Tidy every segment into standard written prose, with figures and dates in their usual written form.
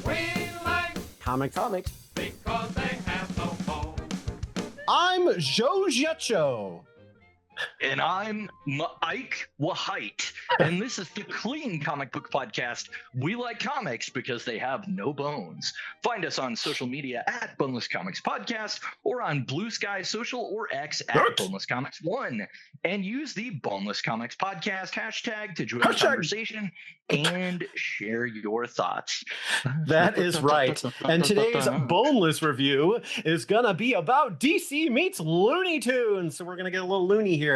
We like Comics. because they have no home. I'm Jojacho. And I'm Ike Wahite, and this is the Clean Comic Book Podcast. We like comics because they have no bones. Find us on social media at Boneless Comics Podcast, or on Blue Sky Social or X at Boneless Comics 1. And use the Boneless Comics Podcast hashtag to join the conversation and share your thoughts. That is right. And today's boneless review is going to be about DC meets Looney Tunes. So we're going to get a little loony here.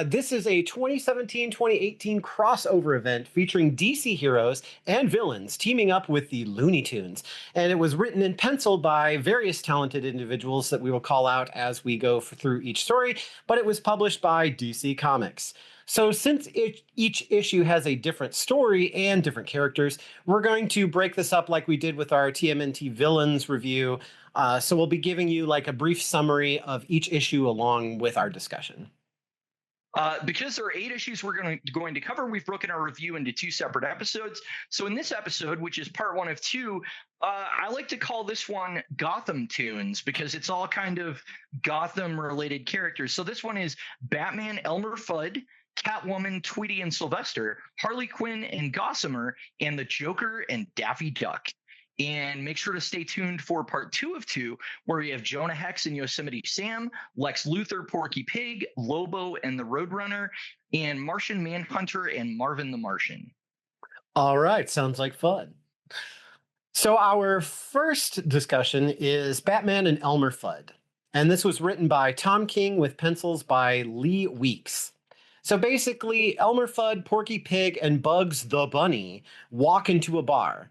This is a 2017-2018 crossover event featuring DC heroes and villains teaming up with the Looney Tunes. And it was written and penciled by various talented individuals that we will call out as we go through each story, but it was published by DC Comics. So since each issue has a different story and different characters, we're going to break this up like we did with our TMNT Villains review. So we'll be giving you like a brief summary of each issue along with our discussion. Because there are 8 issues we're going to cover, we've broken our review into 2 separate episodes. So in this episode, which is part 1 of 2, I like to call this one Gotham Tunes because it's all kind of Gotham-related characters. So this one is Batman, Elmer Fudd, Catwoman, Tweety and Sylvester, Harley Quinn and Gossamer, and the Joker and Daffy Duck. And make sure to stay tuned for part 2 of 2, where we have Jonah Hex and Yosemite Sam, Lex Luthor, Porky Pig, Lobo and the Roadrunner, and Martian Manhunter and Marvin the Martian. All right, sounds like fun. So our first discussion is Batman and Elmer Fudd. And this was written by Tom King with pencils by Lee Weeks. So basically, Elmer Fudd, Porky Pig, and Bugs the Bunny walk into a bar.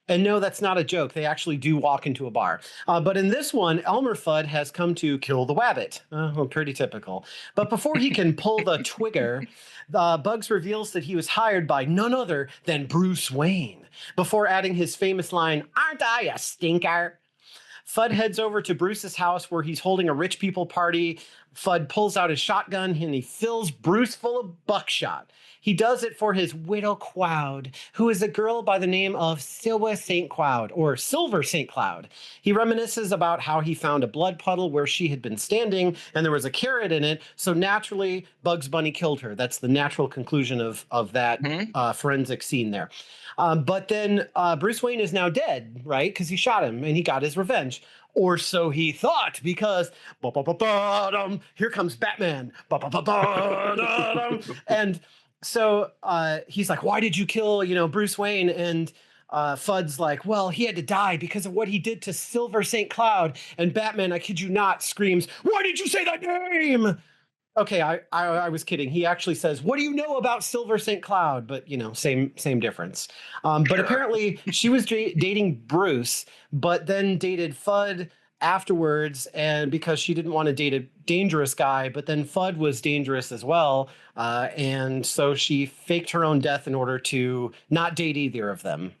And no, that's not a joke. They actually do walk into a bar. But in this one, Elmer Fudd has come to kill the wabbit. Pretty typical. But before he can pull the trigger, Bugs reveals that he was hired by none other than Bruce Wayne, before adding his famous line, "Aren't I a stinker?" Fudd heads over to Bruce's house where he's holding a rich people party. Fudd pulls out his shotgun and he fills Bruce full of buckshot. He does it for his widow Cloud, who is a girl by the name of Silver St. Cloud, or Silver St. Cloud. He reminisces about how he found a blood puddle where she had been standing and there was a carrot in it, so naturally Bugs Bunny killed her. That's the natural conclusion of that forensic scene there. But then Bruce Wayne is now dead, right? Because he shot him and he got his revenge. Or so he thought, because here comes Batman. And so he's like, why did you kill, Bruce Wayne? And Fudd's like, well, he had to die because of what he did to Silver St. Cloud. And Batman, I kid you not, screams, why did you say that name? Okay, I was kidding. He actually says, what do you know about Silver St. Cloud? But, same difference. But apparently she was dating Bruce, but then dated Fudd afterwards. And because she didn't want to date a dangerous guy, but then Fudd was dangerous as well. And so she faked her own death in order to not date either of them.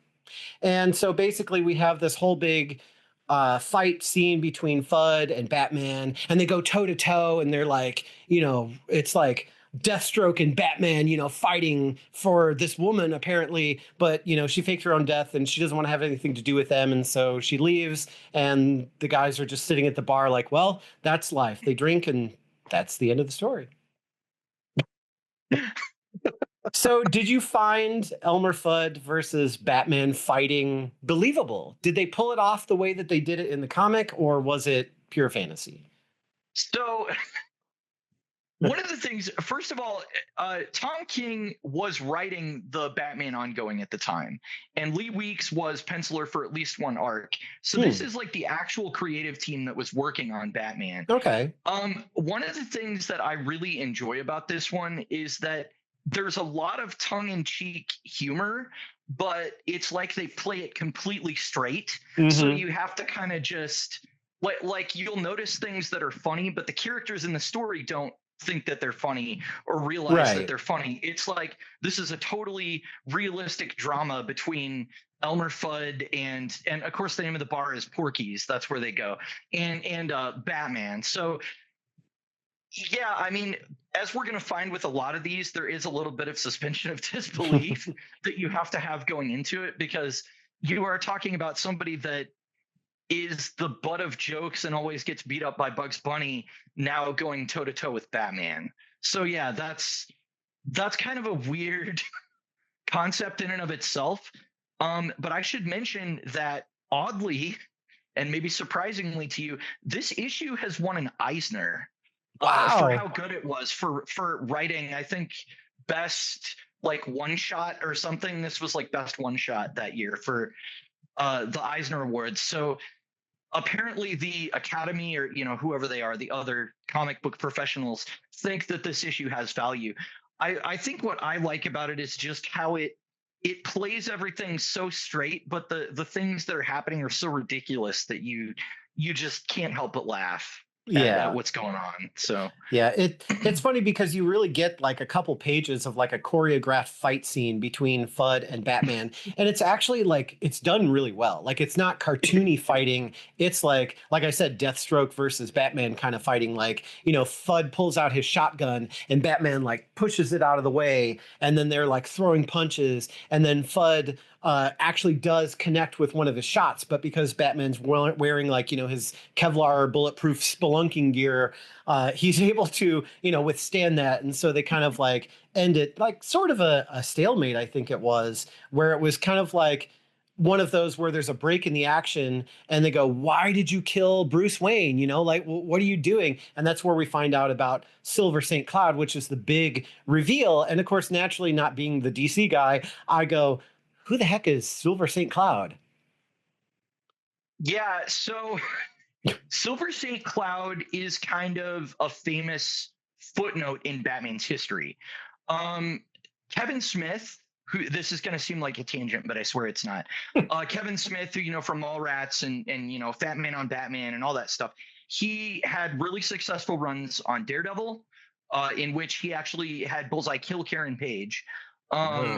And so basically we have this whole big fight scene between Fudd and Batman, and they go toe to toe, and they're like, it's like Deathstroke and Batman, fighting for this woman apparently, but she faked her own death and she doesn't want to have anything to do with them, and so she leaves, and the guys are just sitting at the bar like, well, that's life. They drink, and that's the end of the story. So did you find Elmer Fudd versus Batman fighting believable? Did they pull it off the way that they did it in the comic, or was it pure fantasy? So one of the things, first of all, Tom King was writing the Batman ongoing at the time, and Lee Weeks was penciler for at least one arc. So this is like the actual creative team that was working on Batman. Okay. One of the things that I really enjoy about this one is that there's a lot of tongue-in-cheek humor, but it's like they play it completely straight. So you have to kind of just like you'll notice things that are funny, but the characters in the story don't think that they're funny or realize that they're funny. It's like this is a totally realistic drama between Elmer Fudd and of course the name of the bar is Porky's. That's where they go. And Batman. So yeah, I mean, as we're going to find with a lot of these, there is a little bit of suspension of disbelief that you have to have going into it, because you are talking about somebody that is the butt of jokes and always gets beat up by Bugs Bunny, now going toe to toe with Batman. So yeah, that's kind of a weird concept in and of itself. But I should mention that oddly, and maybe surprisingly to you, this issue has won an Eisner for Wow. how good it was for writing. I think best like one shot or something. This was like best one shot that year for the Eisner Awards. So apparently the Academy or whoever they are, the other comic book professionals think that this issue has value. I think what I like about it is just how it plays everything so straight, but the things that are happening are so ridiculous that you just can't help but laugh at Yeah. what's going on. So Yeah, it's funny because you really get like a couple pages of like a choreographed fight scene between Fudd and Batman, and it's actually like it's done really well. Like it's not cartoony fighting. It's like I said, Deathstroke versus Batman kind of fighting. Like, Fudd pulls out his shotgun and Batman like pushes it out of the way, and then they're like throwing punches, and then Fudd actually does connect with one of his shots, but because Batman's wearing like his Kevlar bulletproof spelunking gear, he's able to withstand that, and so they kind of like end it like sort of a stalemate. I think it was where it was kind of like one of those where there's a break in the action and they go, why did you kill Bruce Wayne? Like, what are you doing? And that's where we find out about Silver St. Cloud, which is the big reveal. And of course, naturally, not being the DC guy, I go, who the heck is Silver St. Cloud? yeah, so Silver St. Cloud is kind of a famous footnote in Batman's history. Kevin Smith, who this is going to seem like a tangent, but I swear it's not. Kevin Smith, who from Mallrats and Fat Man on Batman and all that stuff, he had really successful runs on Daredevil, in which he actually had Bullseye kill Karen Page.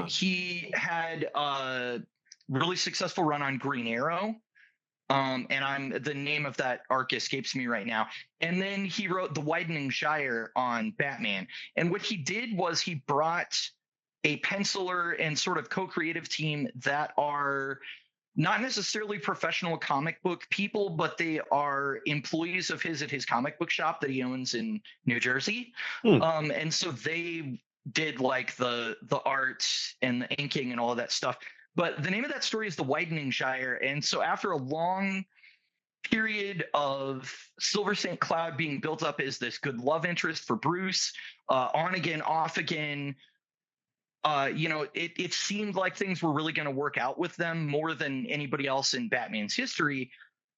He had a really successful run on Green Arrow. And the name of that arc escapes me right now. And then he wrote the Widening Gyre on Batman. And what he did was he brought a penciler and sort of co-creative team that are not necessarily professional comic book people, but they are employees of his at his comic book shop that he owns in New Jersey. Hmm. And so they did like the art and the inking and all of that stuff. But the name of that story is The Widening Gyre. And so after a long period of Silver St. Cloud being built up as this good love interest for Bruce, on again, off again, it seemed like things were really going to work out with them more than anybody else in Batman's history.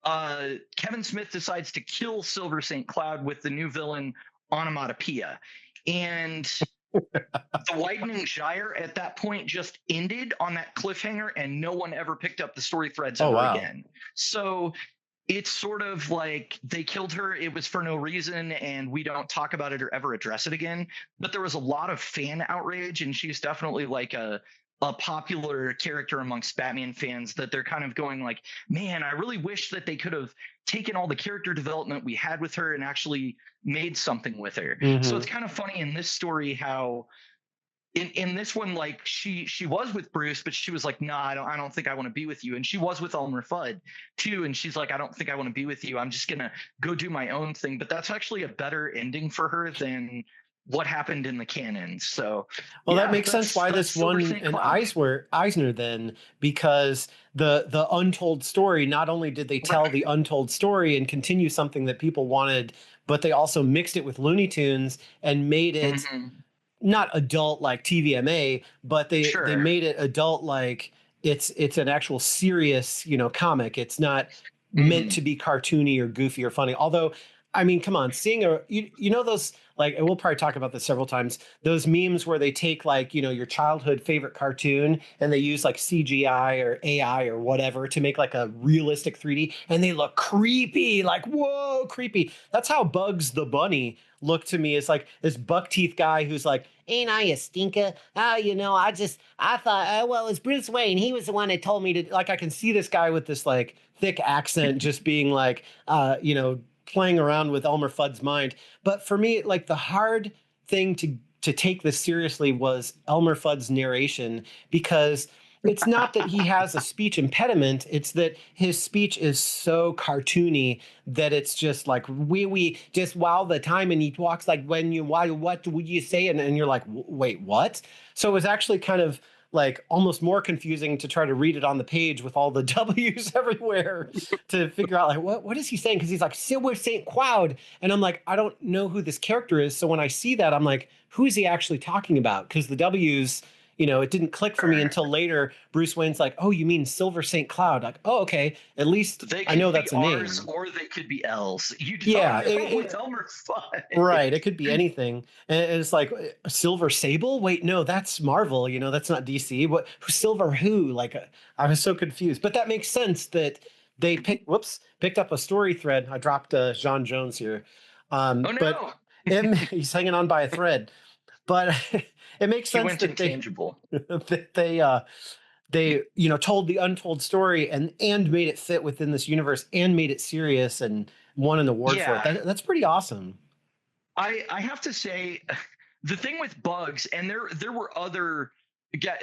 Kevin Smith decides to kill Silver St. Cloud with the new villain, Onomatopoeia. And the Widening Gyre at that point just ended on that cliffhanger, and no one ever picked up the story threads ever again. So it's sort of like they killed her. It was for no reason, and we don't talk about it or ever address it again. But there was a lot of fan outrage, and she's definitely like a popular character amongst Batman fans that they're kind of going like, man, I really wish that they could have taken all the character development we had with her and actually made something with her. Mm-hmm. So it's kind of funny in this story how in this one, like she was with Bruce, but she was like, nah, I don't think I want to be with you. And she was with Elmer Fudd too. And she's like, I don't think I want to be with you. I'm just going to go do my own thing. But that's actually a better ending for her than what happened in the canon. So that makes sense why this won an Eisner then, because the untold story, not only did they tell the untold story and continue something that people wanted, but they also mixed it with Looney Tunes and made it not adult like TVMA, but they made it adult like it's an actual serious comic. It's not meant to be cartoony or goofy or funny. Although, I mean, come on, seeing those, like, and we'll probably talk about this several times, those memes where they take like, your childhood favorite cartoon and they use like CGI or AI or whatever to make like a realistic 3D and they look creepy, like, whoa, creepy. That's how Bugs the Bunny looked to me. It's like this buck teeth guy who's like, ain't I a stinker? Oh, I thought, well, it's Bruce Wayne. He was the one that told me to, like, I can see this guy with this like thick accent just being like, playing around with Elmer Fudd's mind. But for me, like the hard thing to take this seriously was Elmer Fudd's narration, because it's not that he has a speech impediment. It's that his speech is so cartoony that it's just like we just wow the time, and he talks like when you why what would you say, and you're like wait what? So it was actually kind of like almost more confusing to try to read it on the page with all the W's everywhere to figure out like what is he saying, because he's like Silver St. Cloud, and I'm like I don't know who this character is. So when I see that I'm like who is he actually talking about, because the W's, it didn't click for me until later. Bruce Wayne's like, oh, you mean Silver St. Cloud? Like, oh, okay. At least They I could know be that's a name. R's or they could be L's. You don't Yeah, know with Elmer Fudd. right. It could be anything. And it's like Silver Sable. Wait, no, that's Marvel. That's not DC. What Silver who? Like, I was so confused. But that makes sense that they picked up a story thread. I dropped John Jones here. Oh no! But he's hanging on by a thread. But it makes He sense went that intangible. they told the untold story and made it fit within this universe and made it serious and won an award for it. That's pretty awesome. I have to say, the thing with Bugs, and there were other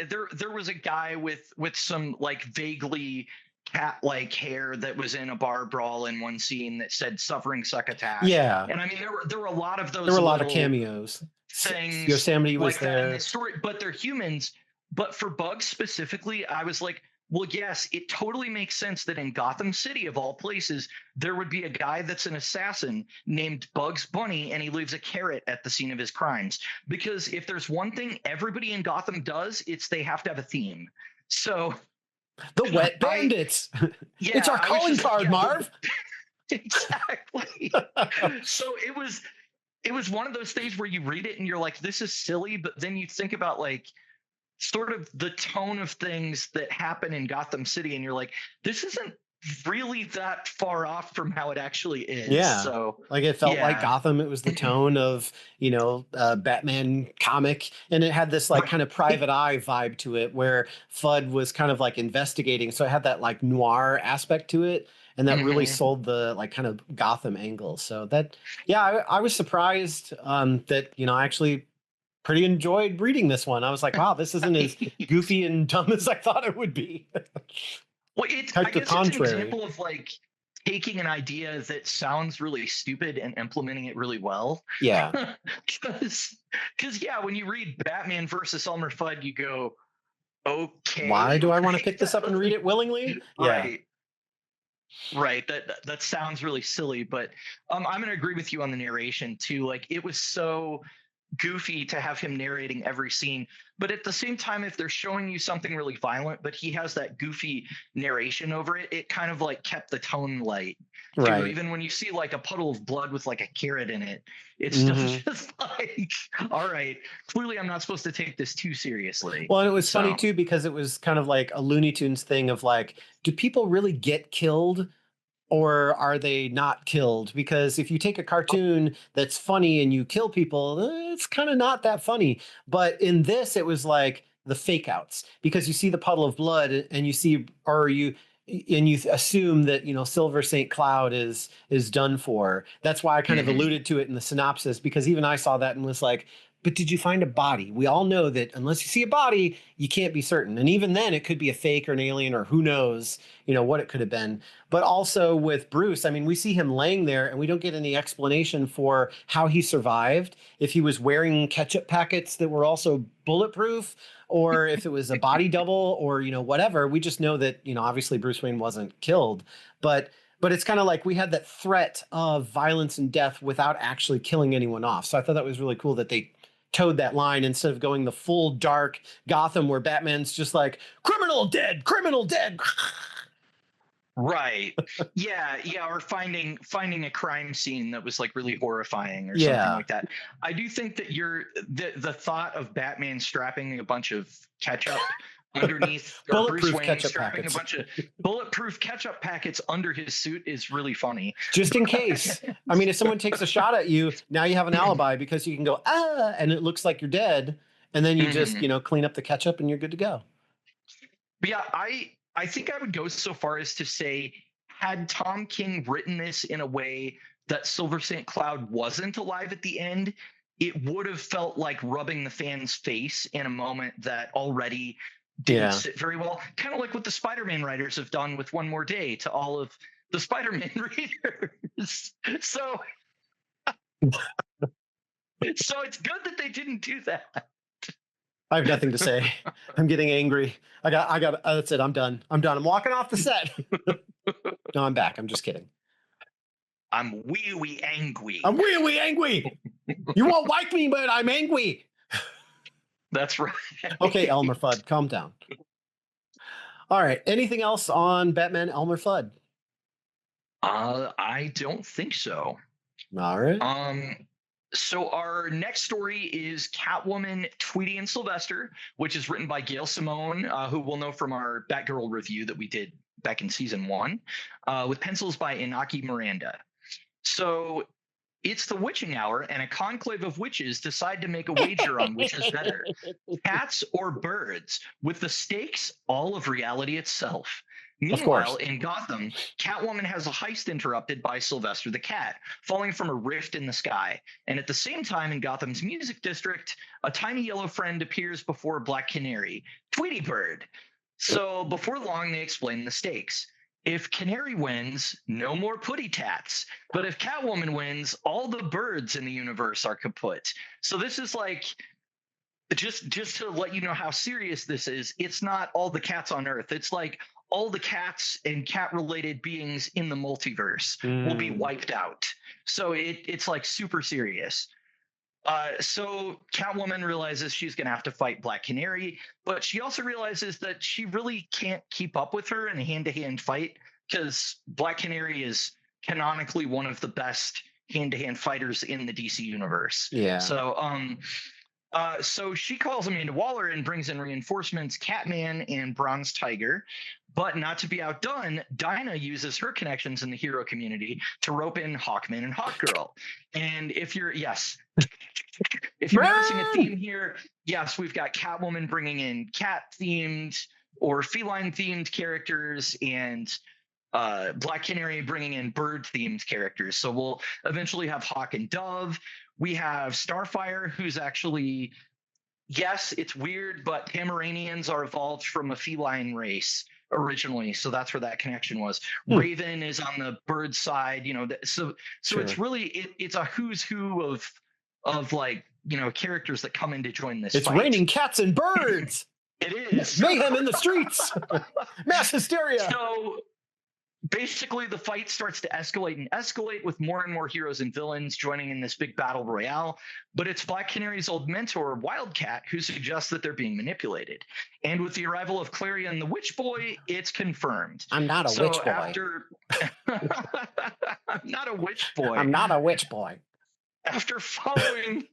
there was a guy with some like vaguely cat-like hair that was in a bar brawl in one scene that said "suffering succotash." Yeah, and I mean there were a lot of those. There were a lot of cameos. Things Yosemite was like there. that in this story, but they're humans. But for Bugs specifically, I was like, well, yes, it totally makes sense that in Gotham City, of all places, there would be a guy that's an assassin named Bugs Bunny, and he leaves a carrot at the scene of his crimes. Because if there's one thing everybody in Gotham does, it's they have to have a theme. So the Wet Bandits. It's our calling card, Marv. Exactly. So it was one of those things where you read it and you're like, this is silly, but then you think about like sort of the tone of things that happen in Gotham City, and you're like, this isn't really that far off from how it actually is. Yeah. So like it felt like Gotham. It was the tone of, Batman comic. And it had this like kind of private eye vibe to it where Fudd was kind of like investigating. So it had that like noir aspect to it. And that really sold the like kind of Gotham angle. So that, I was surprised that, I actually pretty enjoyed reading this one. I was like, wow, this isn't as goofy and dumb as I thought it would be. Well, I guess it's an example of like taking an idea that sounds really stupid and implementing it really well. Yeah. Because when you read Batman versus Elmer Fudd, you go, okay. Why do I want to pick this up and read it willingly? Right. Right. That sounds really silly, but I'm going to agree with you on the narration too. Like it was so goofy to have him narrating every scene, but at the same time, if they're showing you something really violent, but he has that goofy narration over it, it kind of like kept the tone light. Right. Too. Even when you see like a puddle of blood with like a carrot in it, it's still just like, all right, clearly I'm not supposed to take this too seriously. Well, and it was funny too, because it was kind of like a Looney Tunes thing of like, do people really get killed? Or are they not killed? Because if you take a cartoon that's funny and you kill people, it's kind of not that funny. But in this, it was like the fake outs, because you see the puddle of blood and you assume that, Silver St. Cloud is done for. That's why I kind of alluded to it in the synopsis, because even I saw that and was like, but did you find a body? We all know that unless you see a body, you can't be certain. And even then, it could be a fake or an alien or who knows, what it could have been. But also with Bruce, I mean, we see him laying there and we don't get any explanation for how he survived. If he was wearing ketchup packets that were also bulletproof, or if it was a body double, or, whatever. We just know that, obviously Bruce Wayne wasn't killed. But it's kind of like we had that threat of violence and death without actually killing anyone off. So I thought that was really cool that they towed that line instead of going the full dark Gotham where Batman's just like criminal dead. Right. Yeah. Or finding a crime scene that was like really horrifying or something like that. I do think that the thought of Batman strapping a bunch of ketchup underneath, or Bruce Wayne strapping a bunch of bulletproof ketchup packets under his suit is really funny. Just in case. I mean, if someone takes a shot at you, now you have an alibi, because you can go, and it looks like you're dead. And then you just, clean up the ketchup and you're good to go. But yeah, I think I would go so far as to say, had Tom King written this in a way that Silver St. Cloud wasn't alive at the end, it would have felt like rubbing the fan's face in a moment that already didn't sit very well. Kind of like what the Spider-Man writers have done with One More Day to all of the Spider-Man readers. So it's good that they didn't do that. I have nothing to say. I'm getting angry. I got, that's it. I'm done. I'm walking off the set. No, I'm back. I'm just kidding. I'm wee angry. I'm wee angry. You won't like me, but I'm angry. That's right. Okay, Elmer Fudd, calm down. All right. Anything else on Batman Elmer Fudd? I don't think so. All right. So our next story is Catwoman, Tweety and Sylvester, which is written by Gail Simone, who we'll know from our Batgirl review that we did back in season 1, with pencils by Inaki Miranda. So it's the witching hour, and a conclave of witches decide to make a wager on which is better, cats or birds, with the stakes all of reality itself. Meanwhile, in Gotham, Catwoman has a heist interrupted by Sylvester the Cat, falling from a rift in the sky. And at the same time, in Gotham's music district, a tiny yellow friend appears before Black Canary, Tweety Bird. So before long, they explain the stakes. If Canary wins, no more putty tats. But if Catwoman wins, all the birds in the universe are kaput. So this is like, just to let you know how serious this is, it's not all the cats on Earth. It's like all the cats and cat-related beings in the multiverse will be wiped out. So it's like super serious. So Catwoman realizes she's going to have to fight Black Canary, but she also realizes that she really can't keep up with her in a hand-to-hand fight because Black Canary is canonically one of the best hand-to-hand fighters in the DC universe. Yeah. So she calls Amanda Waller and brings in reinforcements, Catman and Bronze Tiger. But not to be outdone, Dinah uses her connections in the hero community to rope in Hawkman and Hawkgirl. And if you're noticing a theme here, yes, we've got Catwoman bringing in cat-themed or feline-themed characters, and Black Canary bringing in bird-themed characters. So we'll eventually have Hawk and Dove. We have Starfire, who's actually, yes, it's weird, but Pomeranians are evolved from a feline race originally, so that's where that connection was. Raven is on the bird side, so sure. It's really it's a who's who of like characters that come in to join this. It's fight. raining cats and birds. It is mayhem in the streets, mass hysteria. So basically, the fight starts to escalate with more and more heroes and villains joining in this big battle royale. But it's Black Canary's old mentor, Wildcat, who suggests that they're being manipulated. And with the arrival of Clarion the Witch Boy, it's confirmed. I'm not a witch boy. I'm not a witch boy. I'm not a witch boy. After following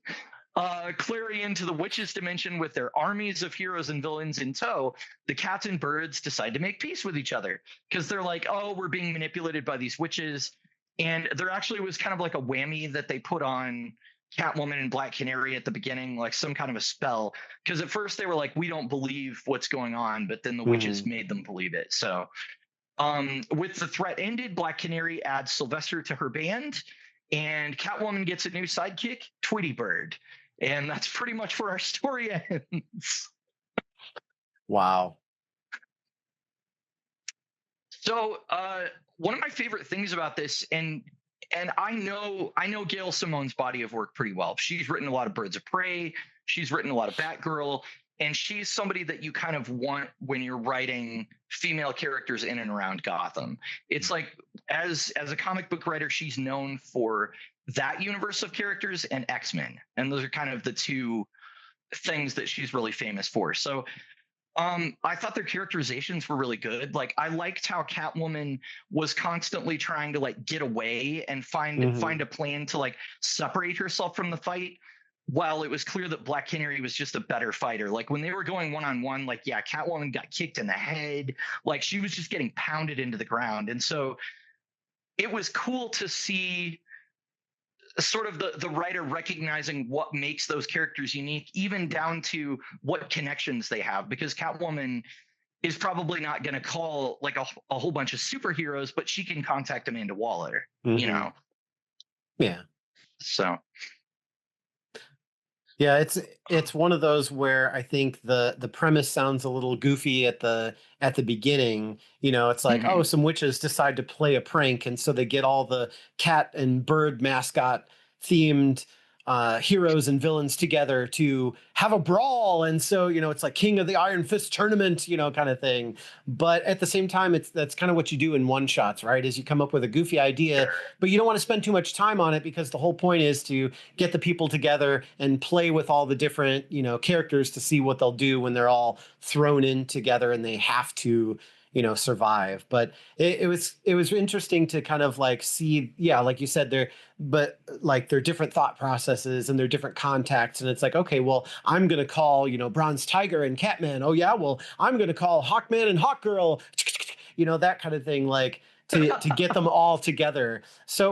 Clarion to the witches' dimension with their armies of heroes and villains in tow, the cats and birds decide to make peace with each other because they're like, oh, we're being manipulated by these witches. And there actually was kind of like a whammy that they put on Catwoman and Black Canary at the beginning, like some kind of a spell. Because at first they were like, we don't believe what's going on, but then the witches made them believe it. So with the threat ended, Black Canary adds Sylvester to her band, and Catwoman gets a new sidekick, Tweety Bird. And that's pretty much where our story ends. Wow. So one of my favorite things about this, and I know Gail Simone's body of work pretty well. She's written a lot of Birds of Prey. She's written a lot of Batgirl. And she's somebody that you kind of want when you're writing female characters in and around Gotham. It's like, as a comic book writer, she's known for that universe of characters and X-Men. And those are kind of the two things that she's really famous for. So I thought their characterizations were really good. Like, I liked how Catwoman was constantly trying to like get away and find a plan to like separate herself from the fight, while it was clear that Black Canary was just a better fighter. Like when they were going one-on-one, like, yeah, Catwoman got kicked in the head. Like she was just getting pounded into the ground. And so it was cool to see sort of the writer recognizing what makes those characters unique, even down to what connections they have, because Catwoman is probably not going to call like a whole bunch of superheroes, but she can contact Amanda Waller, Yeah. So Yeah, it's one of those where I think the premise sounds a little goofy at the beginning. You know, it's like, oh, Hmm. some witches decide to play a prank, and so they get all the cat and bird mascot themed heroes and villains together to have a brawl. And so, you know, it's like King of the Iron Fist tournament, you know, kind of thing. But at the same time, that's kind of what you do in one shots, right? Is you come up with a goofy idea, Sure. but you don't want to spend too much time on it because the whole point is to get the people together and play with all the different, you know, characters to see what they'll do when they're all thrown in together and they have to, you know, survive. But it was interesting to kind of like see, yeah, like you said, there, but like their different thought processes and their different contacts. And it's like, okay, well, I'm gonna call, you know, Bronze Tiger and Catman. Oh yeah, well, I'm gonna call Hawkman and Hawkgirl, you know, that kind of thing, like to get them all together. So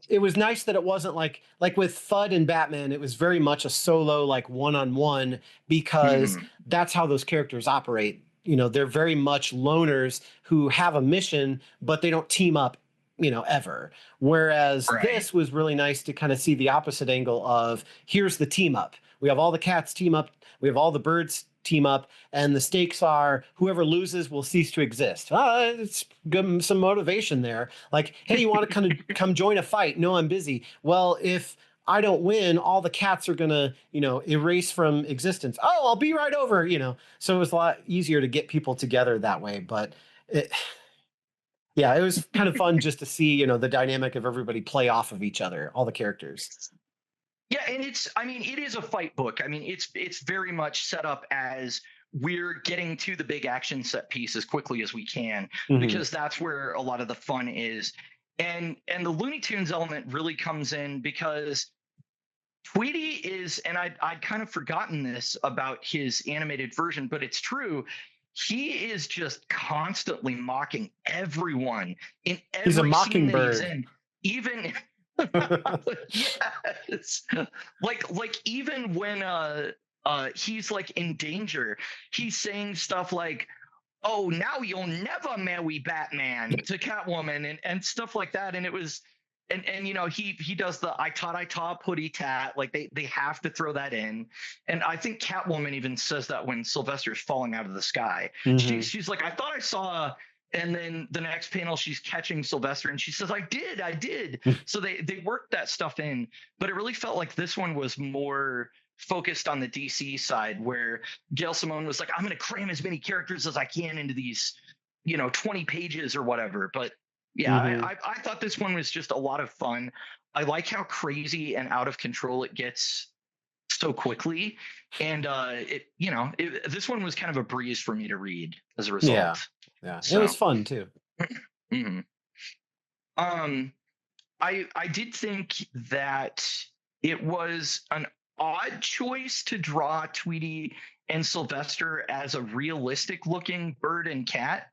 it was nice that it wasn't like with Fudd and Batman, it was very much a solo, like one-on-one, because Hmm. that's how those characters operate. You know, they're very much loners who have a mission, but they don't team up, you know, ever. Whereas Right. this was really nice to kind of see the opposite angle of here's the team up. We have all the cats team up, we have all the birds team up, and the stakes are whoever loses will cease to exist. It's good, some motivation there. Like, hey, you want to kind of come join a fight? No, I'm busy. Well, if I don't win, all the cats are gonna, you know, erase from existence. Oh, I'll be right over, you know. So it was a lot easier to get people together that way. But it, yeah, it was kind of fun just to see, you know, the dynamic of everybody play off of each other, all the characters. Yeah, and I mean, it is a fight book. I mean, it's very much set up as we're getting to the big action set piece as quickly as we can Hmm. because that's where a lot of the fun is. And the Looney Tunes element really comes in because Tweety is, and I'd kind of forgotten this about his animated version, but it's true. He is just constantly mocking everyone in He's a every scene that he's mockingbird. in, even yes, like even when he's like in danger, he's saying stuff like, "Oh, now you'll never marry Batman" to Catwoman and stuff like that. And it was and you know he does the I taught putty tat, like they have to throw that in. And I think Catwoman even says that when Sylvester's falling out of the sky. Hmm. She's like, "I thought I saw," and then the next panel she's catching Sylvester and she says, I did." So they worked that stuff in, but it really felt like this one was more focused on the DC side where Gail Simone was like, "I'm going to cram as many characters as I can into these, 20 pages or whatever." But yeah, Hmm. I thought this one was just a lot of fun. I like how crazy and out of control it gets so quickly. And this one was kind of a breeze for me to read as a Yeah, result. yeah, it was So, fun too. mhm. um, I did think that it was an odd choice to draw Tweety and Sylvester as a realistic looking bird and cat.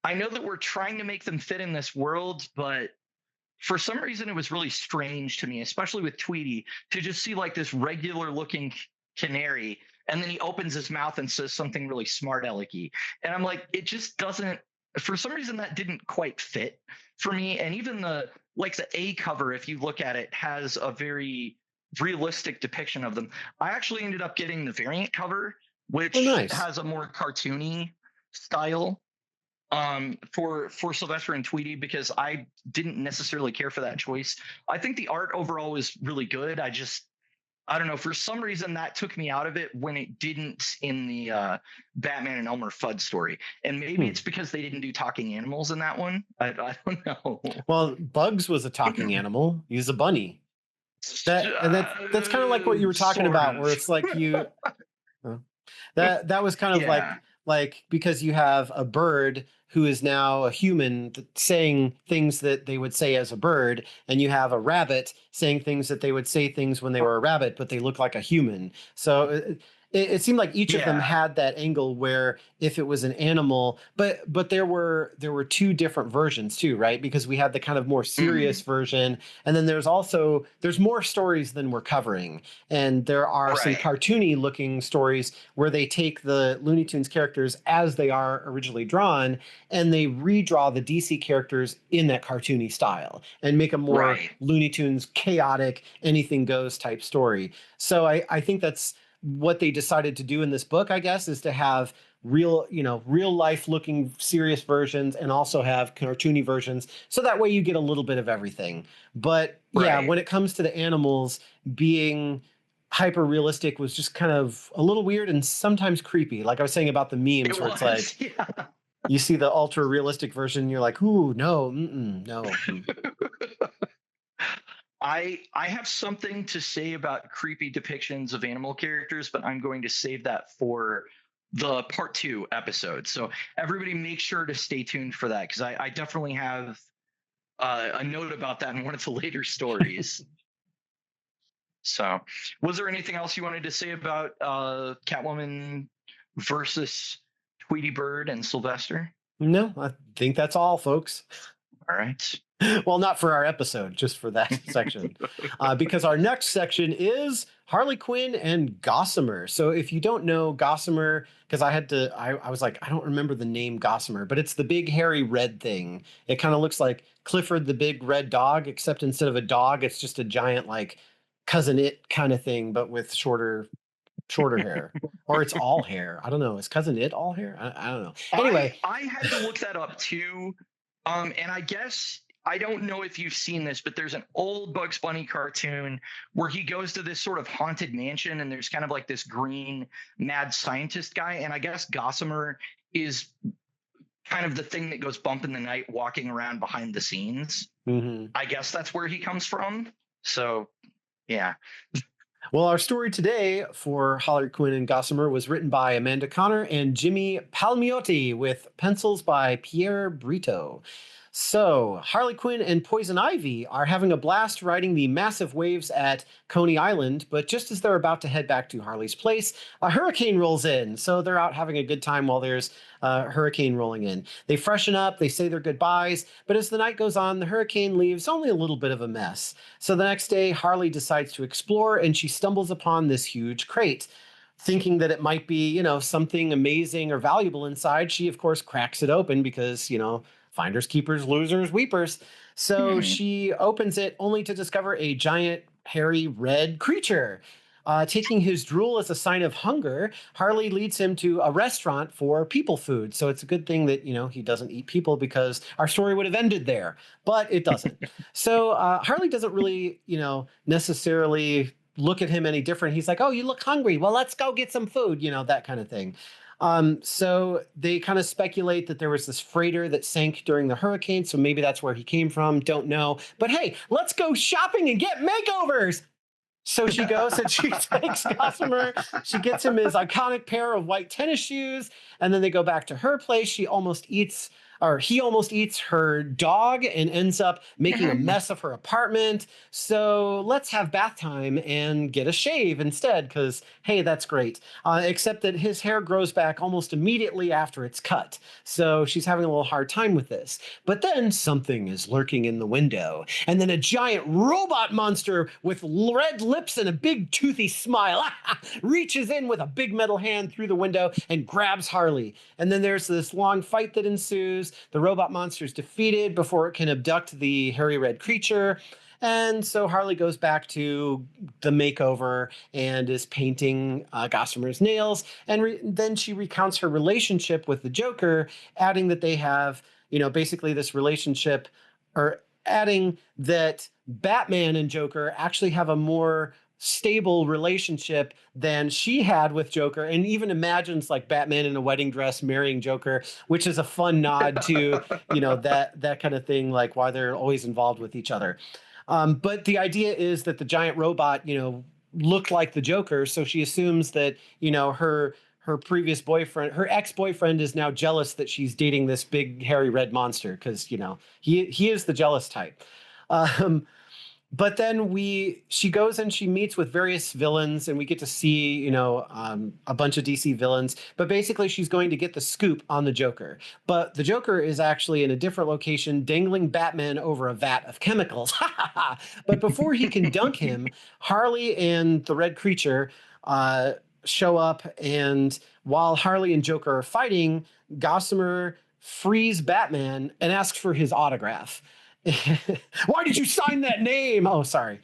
I know that we're trying to make them fit in this world, but for some reason it was really strange to me, especially with Tweety, to just see like this regular looking canary and then he opens his mouth and says something really smart alecky. And I'm like, it just doesn't, for some reason that didn't quite fit for me. And even the A cover, if you look at it, has a very realistic depiction of them. I actually ended up getting the variant cover, Oh, which nice. has a more cartoony style for Sylvester and Tweety, because I didn't necessarily care for that choice. I think the art overall was really good. I don't know, for some reason that took me out of it when it didn't in the Batman and Elmer Fudd story. And maybe Hmm. it's because they didn't do talking animals in that one. I don't know. Well, Bugs was a talking animal. He's a bunny. That's kind of like what you were talking Sort about, of. where it's like uh, that was kind of Yeah. like because you have a bird who is now a human saying things that they would say as a bird, and you have a rabbit saying things that they would say things when they were a rabbit, but they look like a human. So it seemed like each of them Yeah. had that angle where if it was an animal, but there were two different versions too, right? Because we had the kind of more serious version, and then there's more stories than we're covering, and there are some Right. cartoony looking stories where they take the Looney Tunes characters as they are originally drawn, and they redraw the DC characters in that cartoony style and make a more Right. Looney Tunes chaotic, anything goes type story. So I think that's what they decided to do in this book, I guess, is to have real life looking serious versions and also have cartoony versions. So that way you get a little bit of everything. But yeah, Right. when it comes to the animals being hyper realistic was just kind of a little weird and sometimes creepy. Like I was saying about the memes It where it's was. like, Yeah. you see the ultra realistic version, you're like, ooh, no, no. I have something to say about creepy depictions of animal characters, but I'm going to save that for the part 2 episode. So everybody make sure to stay tuned for that, because I definitely have a note about that in one of the later stories. So was there anything else you wanted to say about Catwoman versus Tweety Bird and Sylvester? No, I think that's all, folks. All right. Well, not for our episode, just for that section. Because our next section is Harley Quinn and Gossamer. So if you don't know Gossamer, because I was like, I don't remember the name Gossamer, but it's the big hairy red thing. It kind of looks like Clifford the big red dog, except instead of a dog, it's just a giant like cousin it kind of thing, but with shorter hair. Or it's all hair. I don't know. Is cousin it all hair? I don't know. Anyway, I had to look that up too. And I guess I don't know if you've seen this, but there's an old Bugs Bunny cartoon where he goes to this sort of haunted mansion, and there's kind of like this green mad scientist guy. And I guess Gossamer is kind of the thing that goes bump in the night walking around behind the scenes. mhm. I guess that's where he comes from. So yeah. Well, our story today for Harley Quinn and Gossamer was written by Amanda Connor and Jimmy Palmiotti with pencils by Pierre Brito. So, Harley Quinn and Poison Ivy are having a blast riding the massive waves at Coney Island, but just as they're about to head back to Harley's place, a hurricane rolls in. So, they're out having a good time while there's a hurricane rolling in. They freshen up, they say their goodbyes, but as the night goes on, the hurricane leaves only a little bit of a mess. So, the next day, Harley decides to explore and she stumbles upon this huge crate. Thinking that it might be, something amazing or valuable inside, she, of course, cracks it open because, finders, keepers, losers, weepers. So Mhm. she opens it only to discover a giant, hairy, red creature. Taking his drool as a sign of hunger, Harley leads him to a restaurant for people food. So it's a good thing that, he doesn't eat people because our story would have ended there, but it doesn't. So Harley doesn't really, necessarily look at him any different. He's like, oh, you look hungry. Well, let's go get some food, that kind of thing. So they kind of speculate that there was this freighter that sank during the hurricane. So maybe that's where he came from. Don't know. But hey, let's go shopping and get makeovers. So she goes and she takes Gossamer. She gets him his iconic pair of white tennis shoes. And then they go back to her place. He almost eats her dog and ends up making a mess of her apartment. So let's have bath time and get a shave instead, because, hey, that's great. Except that his hair grows back almost immediately after it's cut. So she's having a little hard time with this. But then something is lurking in the window. And then a giant robot monster with red lips and a big toothy smile reaches in with a big metal hand through the window and grabs Harley. And then there's this long fight that ensues. The robot monster is defeated before it can abduct the hairy red creature. And so Harley goes back to the makeover and is painting Gossamer's nails. And then she recounts her relationship with the Joker, adding that they have, basically this relationship, or adding that Batman and Joker actually have a more stable relationship than she had with Joker, and even imagines like Batman in a wedding dress marrying Joker, which is a fun nod to that kind of thing, like why they're always involved with each other. But the idea is that the giant robot looked like the Joker, so she assumes that her previous boyfriend, her ex-boyfriend, is now jealous that she's dating this big hairy red monster because he is the jealous type. but then she goes and she meets with various villains, and we get to see, a bunch of DC villains. But basically, she's going to get the scoop on the Joker. But the Joker is actually in a different location, dangling Batman over a vat of chemicals. But before he can dunk him, Harley and the Red Creature show up, and while Harley and Joker are fighting, Gossamer frees Batman and asks for his autograph. Why did you sign that name? Oh, sorry.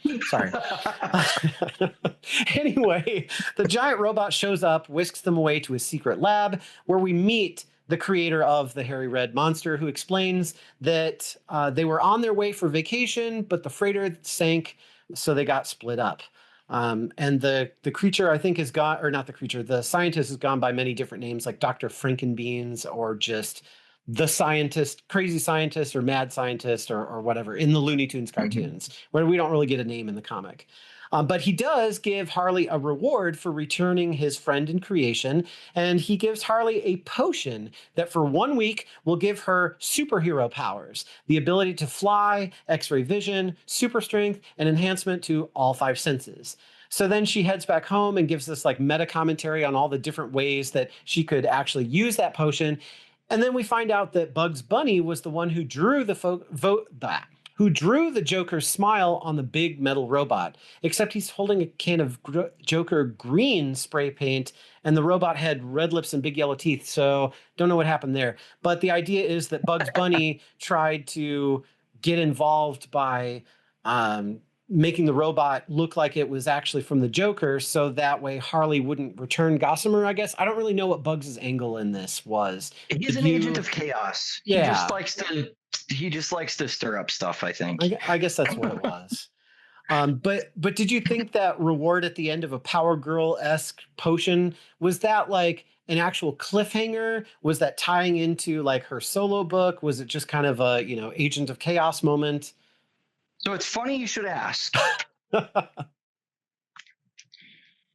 Anyway, the giant robot shows up, whisks them away to his secret lab, where we meet the creator of the hairy red monster, who explains that they were on their way for vacation, but the freighter sank, so they got split up. And the creature, I think, has gone, or not the creature, the scientist has gone by many different names, like Dr. Frankenbeans, or just the scientist, crazy scientist, or mad scientist, or whatever, in the Looney Tunes cartoons, where we don't really get a name in the comic. But he does give Harley a reward for returning his friend in creation, and he gives Harley a potion that for 1 week will give her superhero powers, the ability to fly, X-ray vision, super strength, and enhancement to all 5 senses. So then she heads back home and gives this like meta commentary on all the different ways that she could actually use that potion. And then we find out that Bugs Bunny was the one who drew the Joker's smile on the big metal robot, except he's holding a can of Joker green spray paint, and the robot had red lips and big yellow teeth. So don't know what happened there. But the idea is that Bugs Bunny tried to get involved by making the robot look like it was actually from the Joker, so that way Harley wouldn't return Gossamer, I guess. I don't really know what Bugs' angle in this was. He's an agent of chaos. Yeah. He just likes to stir up stuff, I think. I guess that's what it was. But did you think that reward at the end of a Power Girl-esque potion, was that like an actual cliffhanger? Was that tying into like her solo book? Was it just kind of a, agent of chaos moment? So it's funny you should ask.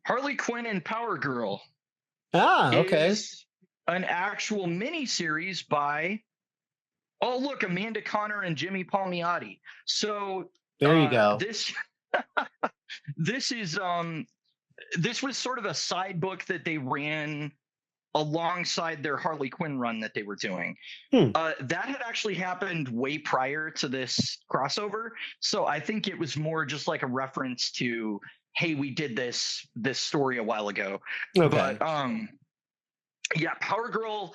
Harley Quinn and Power Girl. Okay. Is an actual mini-series by, oh, look, Amanda Connor and Jimmy Palmiotti. So there you go. This was sort of a side book that they ran alongside their Harley Quinn run that they were doing. That had actually happened way prior to this crossover. So I think it was more just like a reference to, hey, we did this story a while ago. Okay. But yeah, Power Girl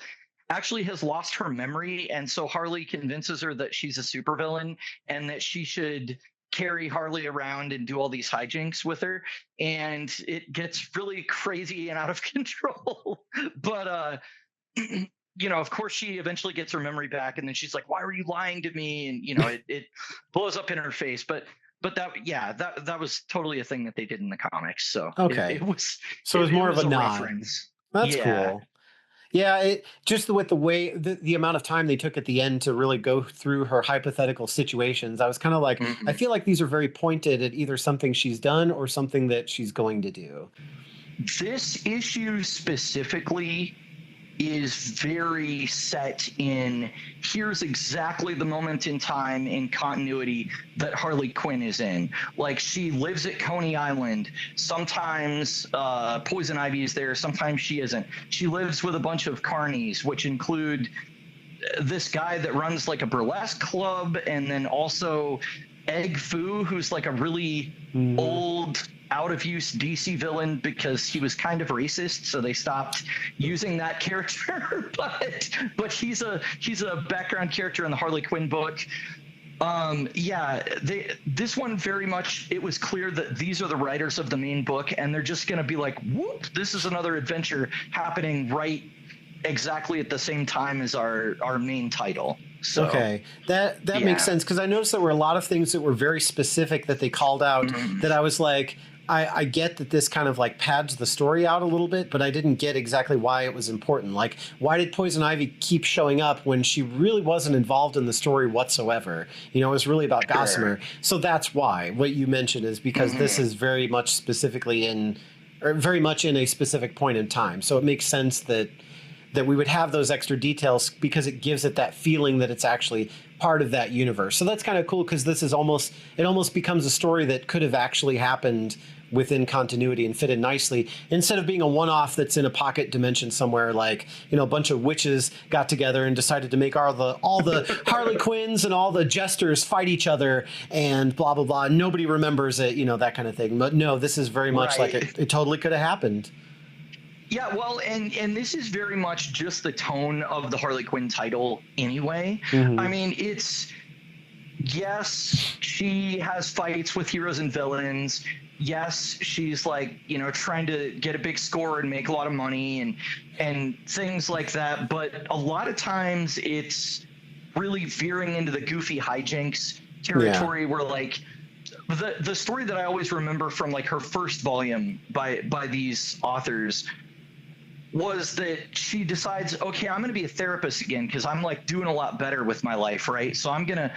actually has lost her memory, and so Harley convinces her that she's a supervillain and that she should carry Harley around and do all these hijinks with her, and it gets really crazy and out of control. But of course she eventually gets her memory back, and then she's like, why were you lying to me? And it blows up in her face. But that was totally a thing that they did in the comics. So okay, it was more of a nod. Reference. That's cool. Yeah, it just with the way the amount of time they took at the end to really go through her hypothetical situations, I was kind of like, I feel like these are very pointed at either something she's done or something that she's going to do. This issue specifically is very set in, here's exactly the moment in time in continuity that Harley Quinn is in. Like, she lives at Coney Island. Sometimes Poison Ivy is there. Sometimes she isn't. She lives with a bunch of carnies, which include this guy that runs like a burlesque club, and then also Egg Foo, who's like a really old, out-of-use DC villain because he was kind of racist, so they stopped using that character. but he's a background character in the Harley Quinn book. This one very much, it was clear that these are the writers of the main book, and they're just going to be like, whoop, this is another adventure happening right exactly at the same time as our main title. So, okay, that makes sense, because I noticed there were a lot of things that were very specific that they called out that I was like, I get that this kind of like pads the story out a little bit, but I didn't get exactly why it was important. Like, why did Poison Ivy keep showing up when she really wasn't involved in the story whatsoever? It was really about Gossamer. So that's why what you mentioned is because this is very much in a specific point in time. So it makes sense that that we would have those extra details because it gives it that feeling that it's actually part of that universe. So that's kind of cool because this is almost becomes a story that could have actually happened within continuity and fit in nicely instead of being a one-off that's in a pocket dimension somewhere, like, you know, a bunch of witches got together and decided to make all the Harley Quinns and all the jesters fight each other and blah blah blah. Nobody remembers it, you know, that kind of thing. But no, this is very much like it totally could have happened. Yeah, well, and this is very much just the tone of the Harley Quinn title anyway. I mean, it's, yes, she has fights with heroes and villains. Yes, she's like, you know, trying to get a big score and make a lot of money and things like that. But a lot of times it's really veering into the goofy hijinks territory where, like, the story that I always remember from, like, her first volume by these authors was that she decides, okay, I'm going to be a therapist again because I'm, like, doing a lot better with my life, right? So I'm gonna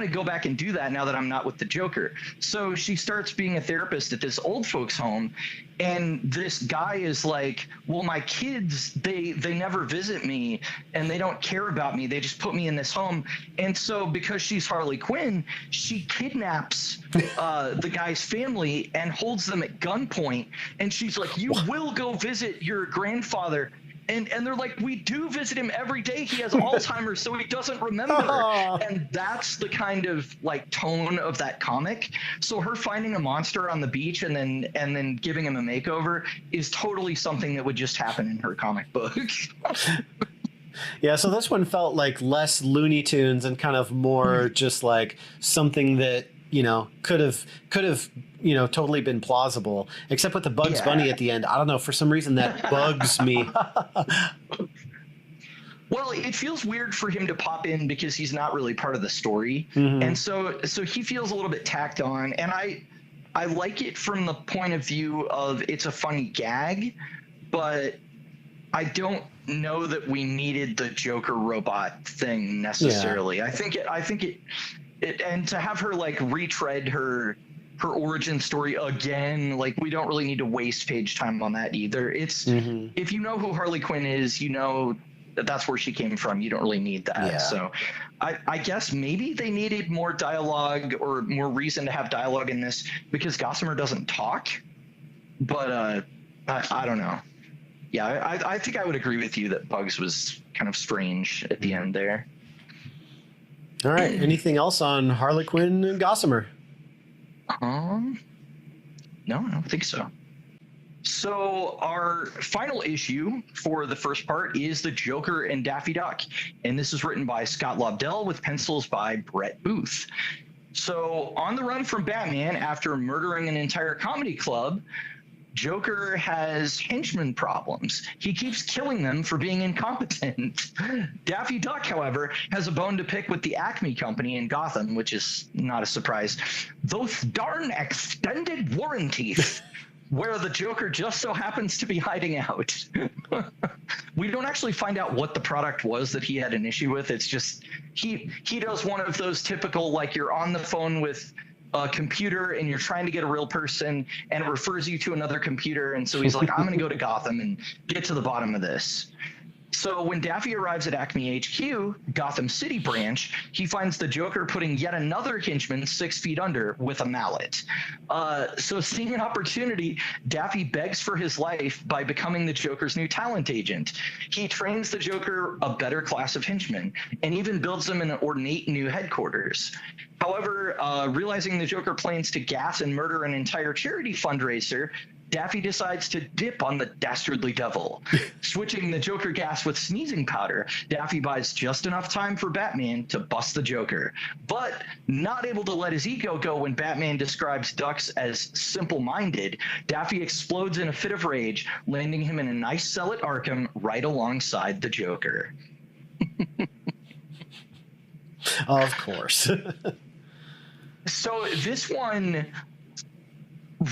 go back and do that now that I'm not with the Joker. So she starts being a therapist at this old folks home, and this guy is like, well, my kids, they never visit me and they don't care about me. They just put me in this home. And so because she's Harley Quinn, she kidnaps the guy's family and holds them at gunpoint. And she's like, you will go visit your grandfather. And they're like, we do visit him every day. He has Alzheimer's, so he doesn't remember. And that's the kind of, like, tone of that comic. So her finding a monster on the beach and then giving him a makeover is totally something that would just happen in her comic book. Yeah, so this one felt like less Looney Tunes and kind of more just like something that, you know, could have you know, totally been plausible, except with the Bugs Bunny at the end. I don't know, for some reason that bugs me. Well, it feels weird for him to pop in because he's not really part of the story. And so he feels a little bit tacked on. And I like it from the point of view of it's a funny gag, but I don't know that we needed the Joker robot thing necessarily. I think it and to have her, like, retread her origin story again, like, we don't really need to waste page time on that either. It's if you know who Harley Quinn is, you know that's where she came from. You don't really need that. So I guess maybe they needed more dialogue or more reason to have dialogue in this because Gossamer doesn't talk. But I don't know. Yeah, I think I would agree with you that Bugs was kind of strange at the end there. All right. Anything else on Harley Quinn and Gossamer? No, I don't think so. So our final issue for the first part is The Joker and Daffy Duck. And this is written by Scott Lobdell with pencils by Brett Booth. So on the run from Batman after murdering an entire comedy club, Joker has henchman problems. He keeps killing them for being incompetent. Daffy Duck, however, has a bone to pick with the Acme Company in Gotham, which is not a surprise. Those darn extended warranties, where the Joker just so happens to be hiding out. We don't actually find out what the product was that he had an issue with. It's just he does one of those typical, like, you're on the phone with a computer and you're trying to get a real person and it refers you to another computer. And so he's like, I'm going to go to Gotham and get to the bottom of this. So when Daffy arrives at Acme HQ, Gotham City branch, he finds the Joker putting yet another henchman 6 feet under with a mallet. So seeing an opportunity, Daffy begs for his life by becoming the Joker's new talent agent. He trains the Joker a better class of henchmen and even builds them an ornate new headquarters. However, realizing the Joker plans to gas and murder an entire charity fundraiser, Daffy decides to dip on the dastardly devil. Switching the Joker gas with sneezing powder, Daffy buys just enough time for Batman to bust the Joker. But not able to let his ego go when Batman describes Ducks as simple-minded, Daffy explodes in a fit of rage, landing him in a nice cell at Arkham right alongside the Joker. Of course. So this one,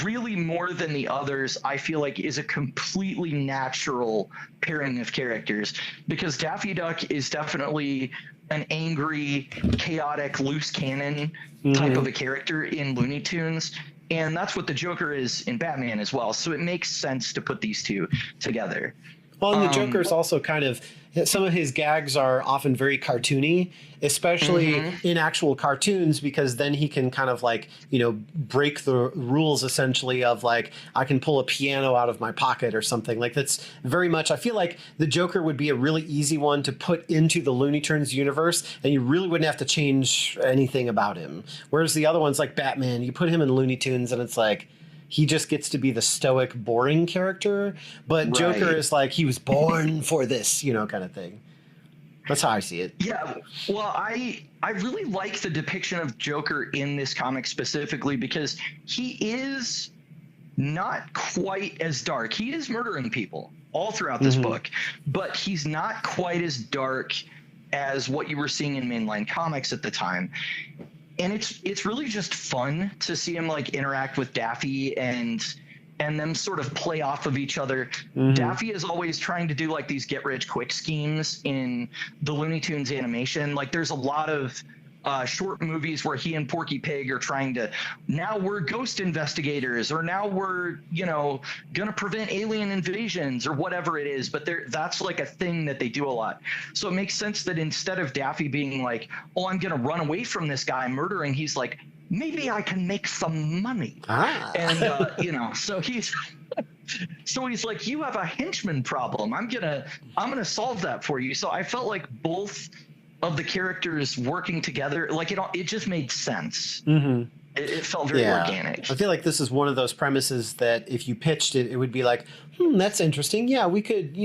really more than the others, I feel like is a completely natural pairing of characters because Daffy Duck is definitely an angry, chaotic, loose cannon type of a character in Looney Tunes. And that's what the Joker is in Batman as well. So it makes sense to put these two together. Well, and the Joker's also kind of, some of his gags are often very cartoony, especially in actual cartoons, because then he can kind of like, break the rules essentially of like, I can pull a piano out of my pocket or something. Like that's very much, I feel like the Joker would be a really easy one to put into the Looney Tunes universe, and you really wouldn't have to change anything about him. Whereas the other ones like Batman, you put him in Looney Tunes and it's like, he just gets to be the stoic, boring character. But Joker is like, he was born for this, kind of thing. That's how I see it. Yeah. Well, I really like the depiction of Joker in this comic specifically because he is not quite as dark. He is murdering people all throughout this book, but he's not quite as dark as what you were seeing in mainline comics at the time. And it's really just fun to see him like interact with Daffy and them sort of play off of each other. Daffy is always trying to do like these get rich quick schemes in the Looney Tunes animation. Like there's a lot of short movies where he and Porky Pig are trying to, now we're ghost investigators, or now we're, gonna prevent alien invasions or whatever it is. But that's like a thing that they do a lot. So it makes sense that instead of Daffy being like, oh, I'm gonna run away from this guy murdering, he's like, maybe I can make some money. And so he's like, you have a henchman problem. I'm gonna solve that for you. So I felt like both of the characters working together, like it just made sense. It felt very organic. I feel like this is one of those premises that if you pitched it, it would be like, that's interesting. Yeah, we could,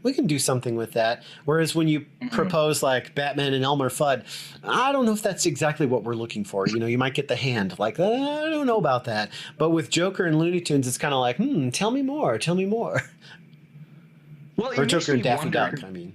we can do something with that. Whereas when you propose like Batman and Elmer Fudd, I don't know if that's exactly what we're looking for. You might get the hand like, I don't know about that. But with Joker and Looney Tunes, it's kind of like, tell me more. Well, or Joker and Daffy Duck, I mean.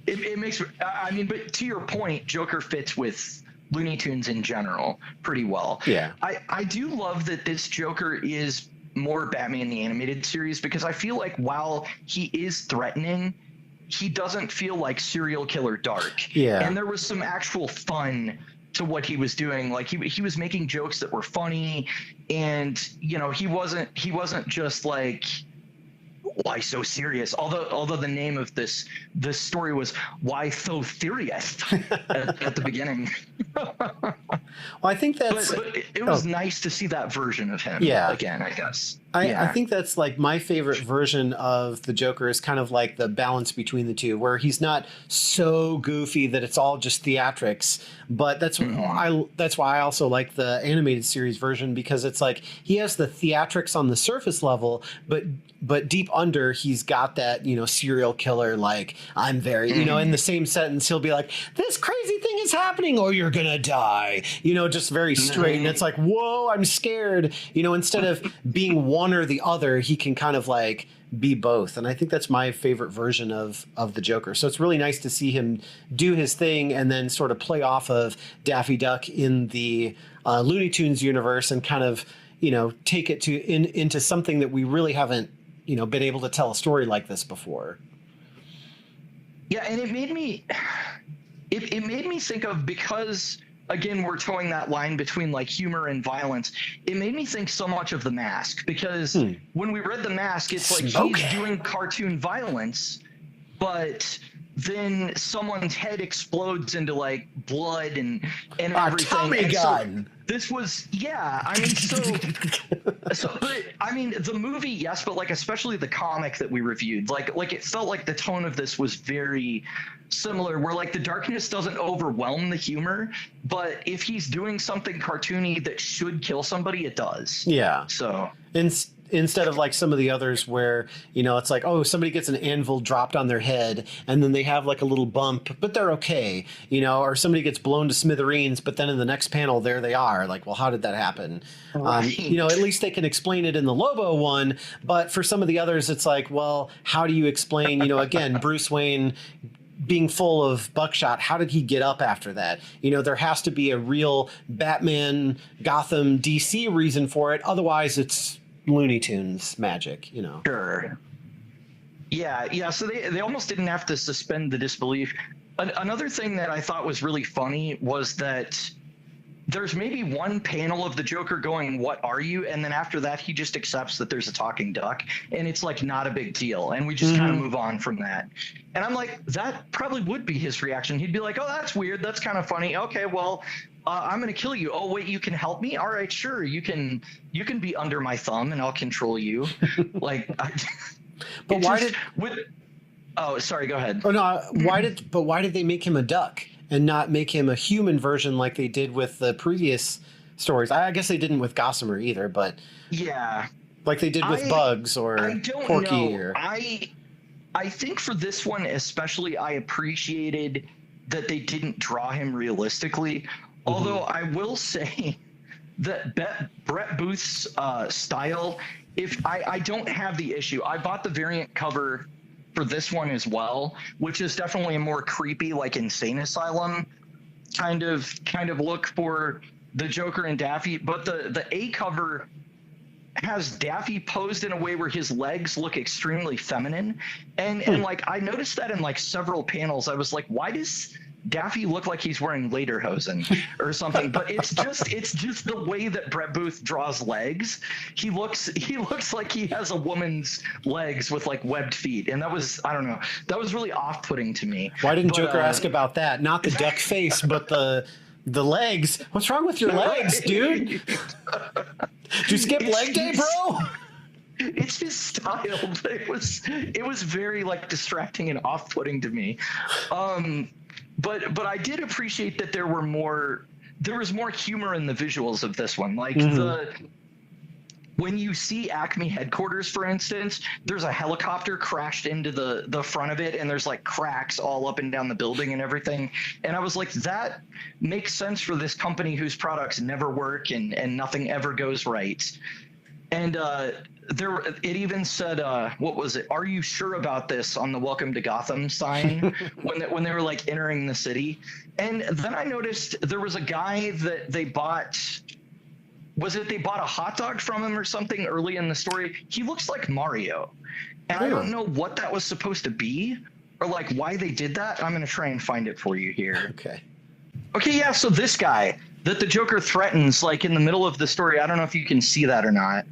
It makes, but to your point, Joker fits with Looney Tunes in general pretty well. Yeah. I do love that this Joker is more Batman the Animated Series, because I feel like while he is threatening, he doesn't feel like serial killer dark. Yeah. And there was some actual fun to what he was doing. Like he was making jokes that were funny, and he wasn't just like, why so serious? Although the name of this story was Why So Serious at the beginning. Well, I think that's. But it was nice to see that version of him. Again, I guess. I think that's like my favorite version of the Joker is kind of like the balance between the two, where he's not so goofy that it's all just theatrics. But that's why I also like the animated series version, because it's like he has the theatrics on the surface level, but deep under he's got that serial killer, like I'm very in the same sentence he'll be like, this crazy thing is happening or you're gonna die, just very straight. And it's like, whoa, I'm scared. Instead of being one or the other, he can kind of like be both. And I think that's my favorite version of the Joker. So it's really nice to see him do his thing and then sort of play off of Daffy Duck in the Looney Tunes universe and kind of, take it into something that we really haven't, been able to tell a story like this before. Yeah. And it made me think of, because again, we're towing that line between like humor and violence. It made me think so much of The Mask, because when we read The Mask, it's like he's doing cartoon violence, but then someone's head explodes into like blood and everything. Tommy gun. So this was, the movie, yes, but like especially the comic that we reviewed, like it felt like the tone of this was very similar, where like the darkness doesn't overwhelm the humor, but if he's doing something cartoony that should kill somebody, it does. Yeah. So instead of like some of the others where, it's like, oh, somebody gets an anvil dropped on their head and then they have like a little bump, but they're okay, or somebody gets blown to smithereens, but then in the next panel, there they are. Like, well, how did that happen? Right. At least they can explain it in the Lobo one. But for some of the others, it's like, well, how do you explain, again, Bruce Wayne being full of buckshot, how did he get up after that? There has to be a real Batman, Gotham, DC reason for it. Otherwise, it's Looney Tunes magic, Sure. Yeah. So they almost didn't have to suspend the disbelief. Another thing that I thought was really funny was that there's maybe one panel of the Joker going, "What are you?" And then after that, he just accepts that there's a talking duck, and it's like not a big deal, and we just kind of move on from that. And I'm like, that probably would be his reaction. He'd be like, "Oh, that's weird. That's kind of funny. Okay, well, I'm gonna kill you. Oh, wait, you can help me? All right, sure. You can be under my thumb, and I'll control you." Like, but why did? Oh, sorry. Go ahead. Oh no. Why did they make him a duck and not make him a human version like they did with the previous stories? I guess they didn't with Gossamer either, but yeah, like they did with Bugs or I don't Porky. know. Or I think for this one especially, I appreciated that they didn't draw him realistically. Although I will say that Brett Booth's style, if I don't have the issue, I bought the variant cover for this one as well, which is definitely a more creepy, like Insane Asylum kind of look for the Joker and Daffy. But the A cover has Daffy posed in a way where his legs look extremely feminine, and like I noticed that in like several panels. I was like, why does Daffy look like he's wearing lederhosen or something? But it's just the way that Brett Booth draws legs. He looks like he has a woman's legs with like webbed feet, and that was, I don't know, that was really off-putting to me. Why didn't Joker ask about that? Not the duck face, but the legs. What's wrong with your legs, dude? Did you skip leg day, bro? It's his style, but it was very like distracting and off-putting to me. But I did appreciate that there was more humor in the visuals of this one. Like when you see Acme headquarters, for instance, there's a helicopter crashed into the front of it, and there's like cracks all up and down the building and everything. And I was like, that makes sense for this company whose products never work and nothing ever goes right. And it even said, what was it? "Are you sure about this?" on the "Welcome to Gotham" sign when they were like entering the city. And then I noticed there was a guy that they bought. Was it they bought a hot dog from him or something early in the story? He looks like Mario, and I don't know what that was supposed to be or like why they did that. I'm gonna try and find it for you here. Okay, yeah. So this guy that the Joker threatens, like in the middle of the story, I don't know if you can see that or not.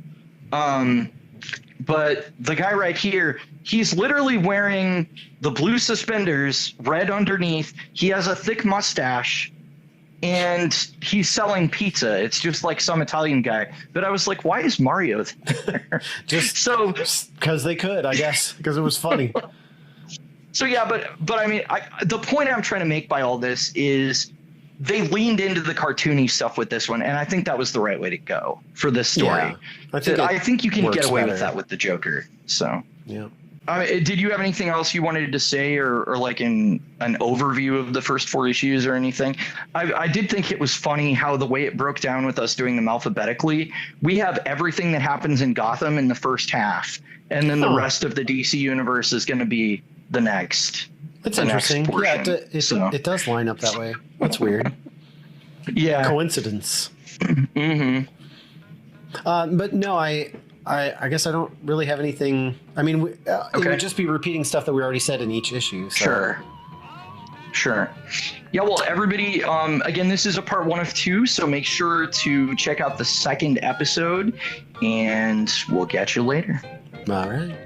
But the guy right here, he's literally wearing the blue suspenders, red underneath. He has a thick mustache, and he's selling pizza. It's just like some Italian guy. But I was like, why is Mario there? Just because they could, I guess, because it was funny. So yeah, but I mean, the point I'm trying to make by all this is they leaned into the cartoony stuff with this one, and I think that was the right way to go for this story. Yeah, I think you can get away with that with the Joker. So yeah. Did you have anything else you wanted to say, or like in an overview of the first 4 issues or anything? I did think it was funny how the way it broke down with us doing them alphabetically. We have everything that happens in Gotham in the first half, and then the rest of the DC universe is going to be the next. That's interesting. Yeah, it does line up that way. That's weird. Yeah. Coincidence. But no, I guess I don't really have anything. I mean, it would just be repeating stuff that we already said in each issue. So. Sure. Yeah, well, everybody, again, this is a part 1 of 2, so make sure to check out the second episode, and we'll catch you later. All right.